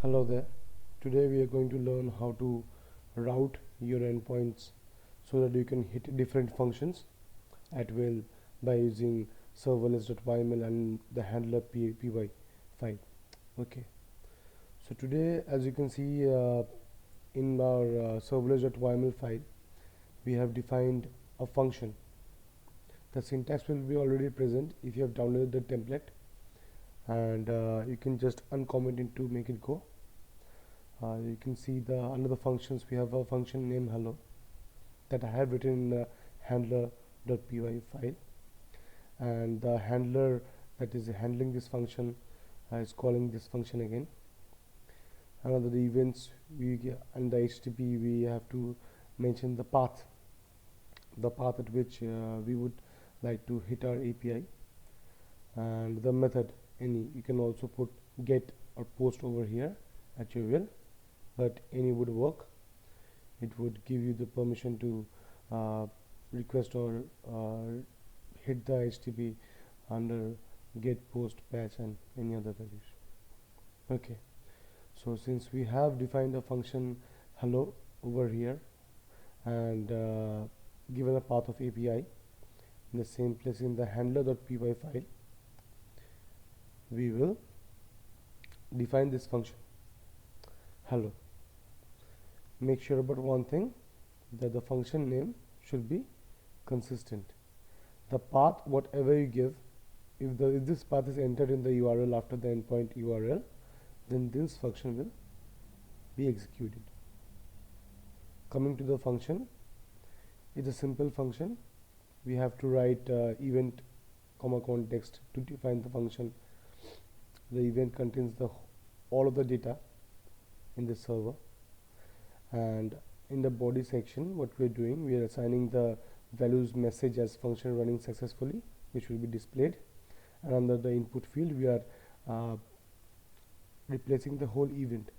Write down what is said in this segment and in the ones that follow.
Hello there. Today we are going to learn how to route your endpoints so that you can hit different functions at will by using serverless.yml and the handler py file. Okay. So today, as you can see in our serverless.yml file, we have defined a function. The syntax will be already present if you have downloaded the template, and you can just uncomment it to make it go. You can see the under the functions we have a function named hello that I have written in the handler.py file, and the handler that is handling this function is calling this function again. And under the events and the HTTP we have to mention the path at which we would like to hit our API, and the method any. You can also put get or post over here at your will, but any would work. It would give you the permission to request or hit the HTTP under get, post, patch, and any other values. Okay, so since we have defined a function hello over here and given a path of API in the same place in the handler.py file, we will define this function hello. Make sure about one thing, that the function name should be consistent. The path whatever you give, if this path is entered in the URL after the endpoint URL, then this function will be executed. Coming to the function, it's a simple function. We have to write event comma context to define the function. The event contains all of the data in the server, and in the body section what we are doing, we are assigning the values message as function running successfully, which will be displayed, and under the input field we are replacing the whole event.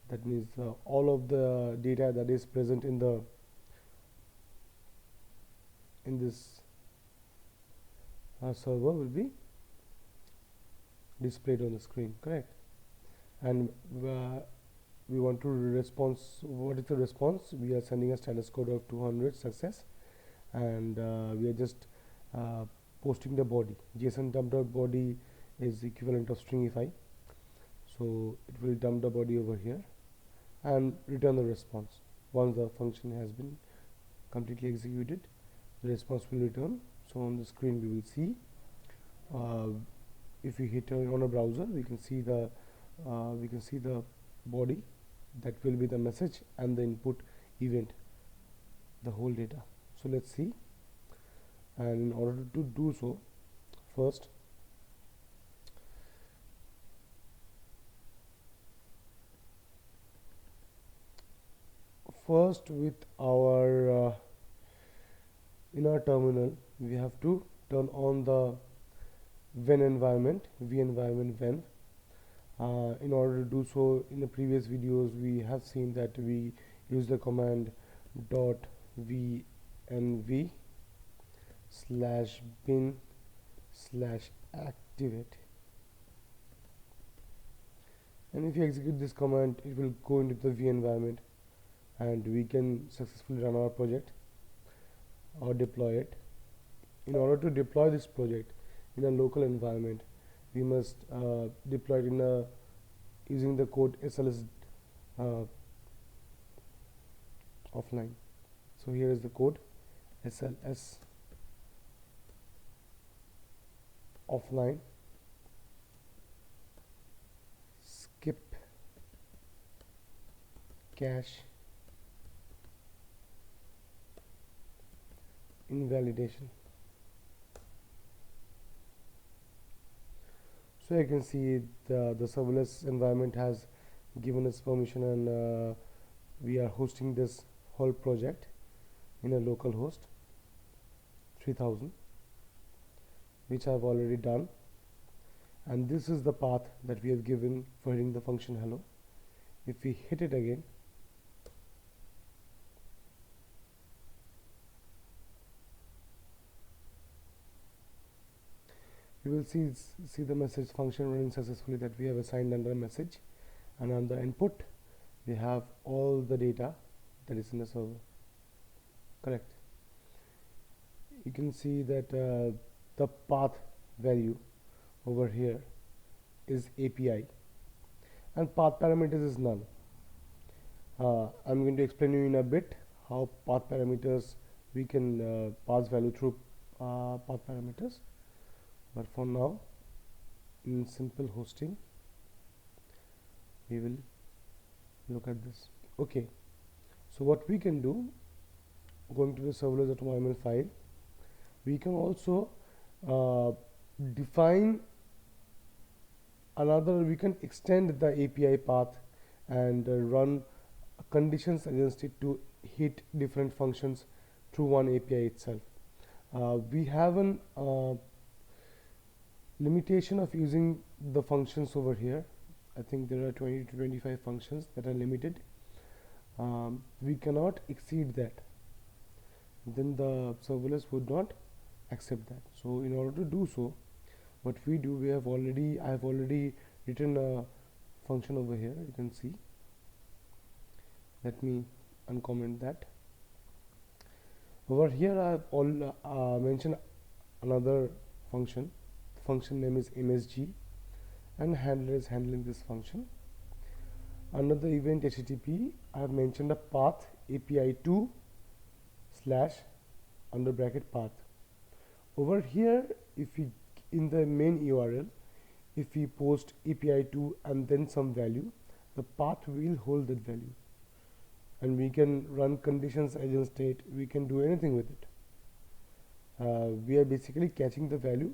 That means all of the data that is present in this server will be displayed on the screen, correct? And we want to response. What is the response? We are sending a status code of 200 success, and we are just posting the body. JSON dump.body is equivalent of stringify, so it will dump the body over here and return the response. Once the function has been completely executed, the response will return. So on the screen we will see, if we hit on a browser, we can see the body, that will be the message, and the input event, the whole data. So let's see. And in order to do so, first with our in our terminal we have to turn on the when environment, venvironment when. In order to do so, in the previous videos we have seen that we use the command dot venv / bin / activate, and if you execute this command, it will go into the v environment and we can successfully run our project or deploy it. In order to deploy this project in a local environment, we must deploy it in using the code SLS offline. So here is the code SLS offline skip cache invalidation. So you can see the serverless environment has given us permission, and we are hosting this whole project in a local host 3000, which I have already done, and this is the path that we have given for hitting the function hello. If we hit it again, you will see the message function running successfully that we have assigned under a message, and on the input we have all the data that is in the server. Correct. You can see that the path value over here is API and path parameters is none. I'm going to explain you in a bit how path parameters we can pass value through path parameters, but for now in simple hosting we will look at this. Okay, so what we can do, going to the serverless.yml file, we can also define another, we can extend the API path and run conditions against it to hit different functions through one API itself. We have an limitation of using the functions over here. I think there are 20 to 25 functions that are limited. We cannot exceed that, then the serverless would not accept that. So in order to do so, what we do, I have already written a function over here. You can see, let me uncomment that. Over here I have all mentioned another function. The function name is MSG and handler is handling this function. Under the event HTTP, I have mentioned a path API2 slash under bracket path. Over here, if we in the main URL, if we post API2 and then some value, the path will hold that value, and we can run conditions against it. We can do anything with it. We are basically catching the value,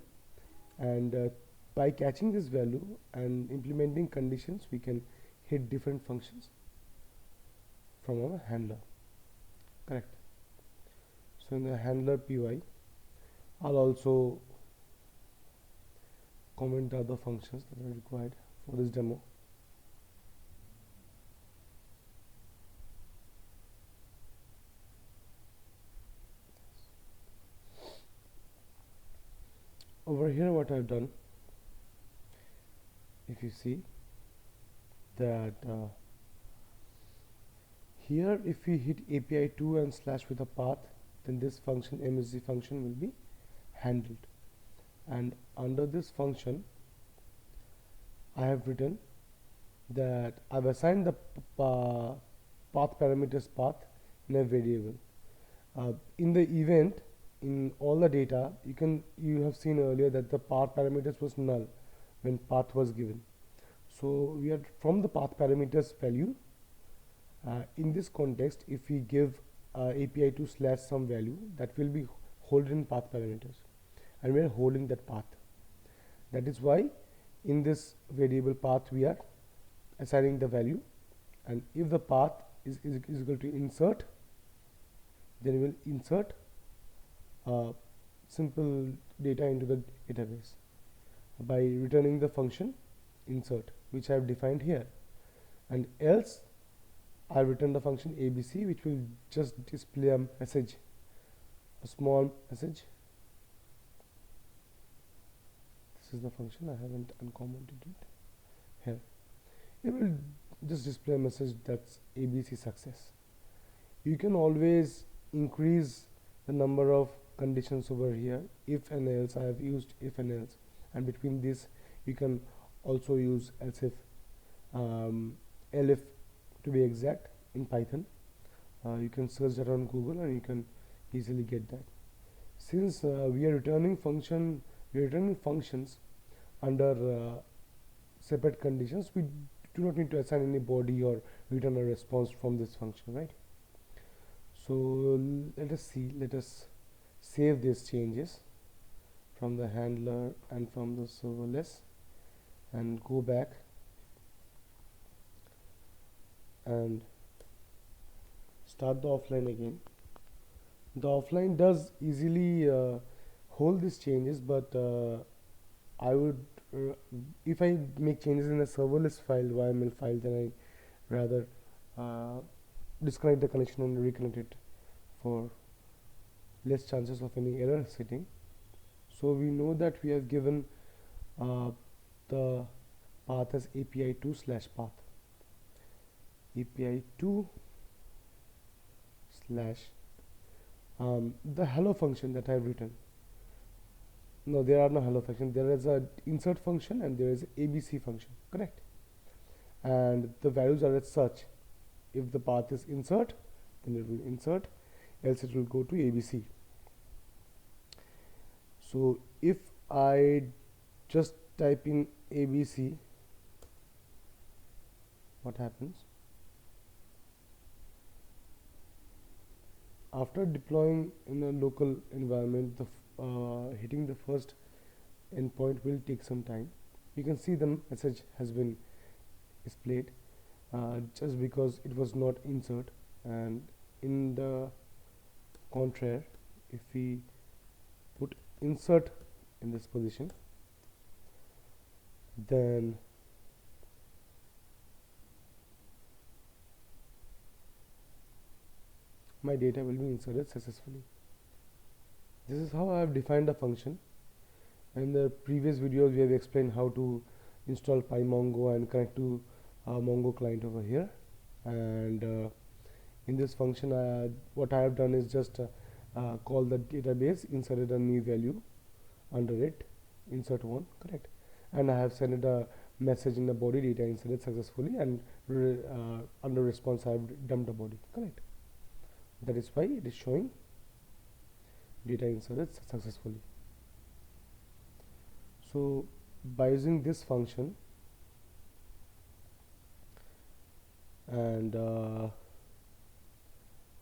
and by catching this value and implementing conditions, we can hit different functions from our handler. Correct. So in the handler PY, I'll also comment the other functions that are required for this demo. Over here what I've done, if you see that here if we hit API2 and slash with a path, then this function MSG function will be handled, and under this function I have written that I've assigned the path parameters path in a variable. In the event, in all the data, you have seen earlier that the path parameters was null when path was given. So we are from the path parameters value. In this context, if we give API2 slash some value, that will be held in path parameters, and we are holding that path. That is why in this variable path we are assigning the value, and if the path is equal to insert, then we will insert simple data into the database by returning the function insert, which I have defined here, and else I have written the function ABC, which will just display a message, a small message. This is the function, I haven't uncommented it here. It will just display a message that's ABC success. You can always increase the number of conditions over here. If and else, I have used if and else, and between this you can also use else if, elif to be exact, in Python. You can search that on Google and you can easily get that. Since we are returning functions under separate conditions, we do not need to assign any body or return a response from this function, right? So let us save these changes from the handler and from the serverless, and go back and start the offline again. The offline does easily hold these changes, but I would if I make changes in a serverless file, YML file, then I rather disconnect the connection and reconnect it for less chances of any error setting. So we know that we have given the path as API2 slash path. API2 slash the hello function that I've written. No, there are no hello function. There is a insert function and there is a ABC function, correct? And the values are as such. If the path is insert, then it will insert, else it will go to ABC. So if I just type in ABC, what happens? After deploying in a local environment, hitting the first endpoint will take some time. You can see the message has been displayed just because it was not insert. And in the contrary, if we put insert in this position, then my data will be inserted successfully. This is how I have defined the function. In the previous videos we have explained how to install PyMongo and connect to Mongo client over here. And in this function what I have done is just call the database, inserted a new value under it, insert one, correct, and I have sent a message in the body, data inserted successfully, and under response I have dumped the body, correct. That is why it is showing data inserted successfully. So by using this function and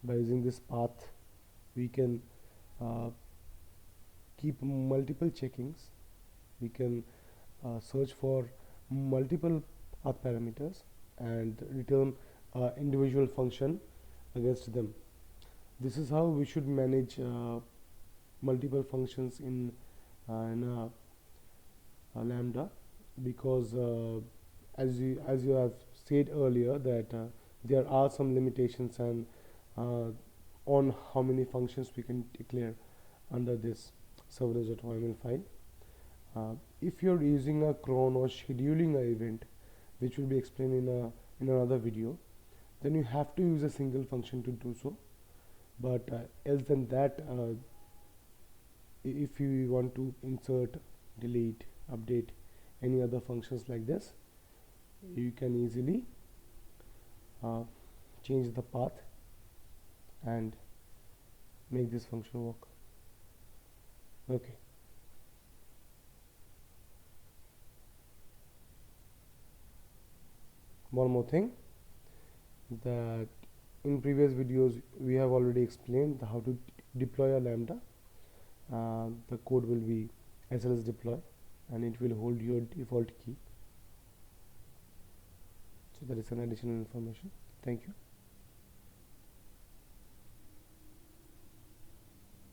by using this path, we can keep multiple checkings. We can search for multiple path parameters and return individual function against them. This is how we should manage multiple functions in a Lambda, because as you have said earlier that there are some limitations and on how many functions we can declare under this serverless.yml file. If you're using a cron or scheduling an event, which will be explained in another video, then you have to use a single function to do so. But else than that, if you want to insert, delete, update any other functions like this, you can easily change the path and make this function work. Okay. One more thing, that in previous videos we have already explained how to deploy a Lambda. The code will be SLS deploy and it will hold your default key. So that is an additional information. Thank you.